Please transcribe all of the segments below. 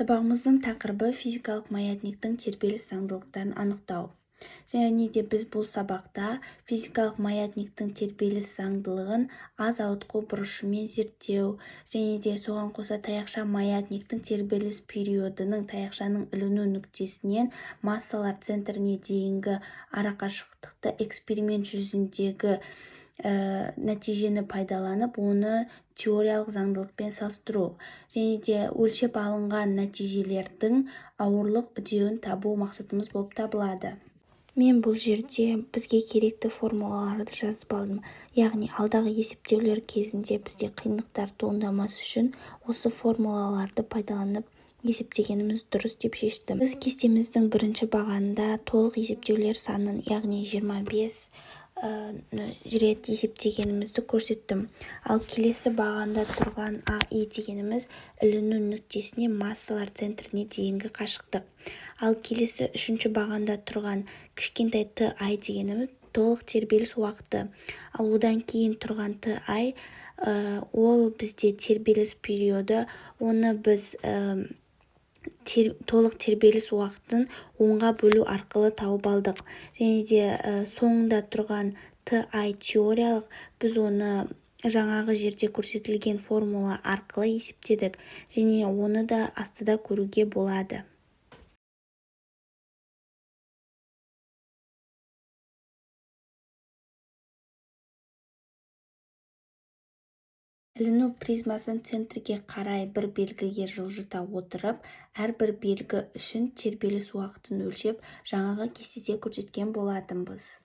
Сабағымыздың тақырыбы физикалық маятниктің тербеліс заңдылықтарын анықтау. Және де біз бұл сабақта физикалық маятниктің тербеліс заңдылығын аз ауытқу бұрышымен зерттеу, және де соған қоса таяқша маятниктің тербеліс периодының таяқшаның іліну нүктесінен массалар центріне дейінгі арақашықтықты эксперимент жүзіндегі нәтижені пайдаланып, оны теориялық заңдылықпен салыстыру, және де өлшеп алынған нәтижелердің ауырлық үдеуін табу мақсатымыз болып табылады. Мен бұл жерде бізге керекті формулаларды жазып алдым. Яғни алдағы есептеулер кезінде бізде қиындықтар туындамас үшін осы формулаларды пайдаланып есептегеніміз дұрыс деп шештім. Біз кестеміздің бірінші бағанында толық есептеулер санын, яғни 25 рет есептегенімізді көрсеттім. Ал келесі бағанда тұрған АИ дегеніміз іліну нүктесіне массалар центріне дейінгі қашықтық. Ал келесі үшінші бағанда тұрған кішкентай ТI дегеніміз толық тербеліс уақыты. Ал одан кейін тұрған ТI ол бізде тербеліс периоды, оны біз толық тербеліс уақытын 10-ға бөлу арқылы тауып алдық. Және де соңында тұрған ТI теориялық, біз оны жаңағы жерде көрсетілген формула арқылы есептедік, және оны да астыда көруге болады. Іліну призмасын центрге қарай бір белгіге жылжыта отырып, әрбір белгі үшін тербеліс уақытын өлшеп, жаңағы кестеде көрсеткен болатынбыз.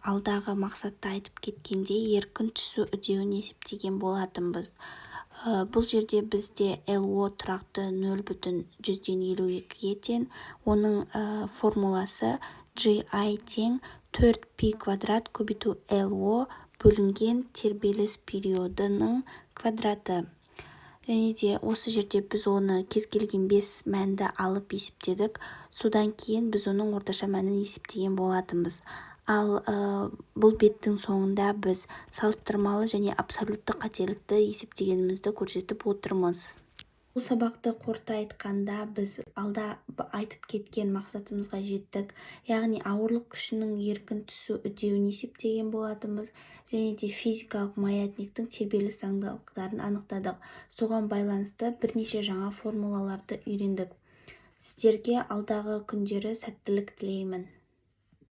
Алдағы мақсатта айтып кеткенде еркін түсу үдеуін есептеген болатынбыз. Бұл жерде бізде LO тұрақты 0,52-ге тең, оның формуласы GI тең 4π квадрат көбейту LO бөлінген тербеліс периодының квадраты. Және де осы жерде біз оны кез келген 5 мәнді алып есептедік. Содан кейін біз оның орташа мәнін есептеген болатынбыз. Ал бұл беттің соңында біз салыстырмалы және абсолютті қателікті есептегенімізді көрсетіп отырмыз. Бұл сабақты қорыта айтқанда біз алда айтып кеткен мақсатымызға жеттік. Яғни ауырлық күшінің еркін түсу үдеуін есептеген болатынбыз, және де физикалық маятниктің тербеліс заңдылықтарын анықтадық. Соған байланысты бірнеше жаңа формулаларды үйрендік. Сіздерге алдағы күндері сәттілік тілеймін.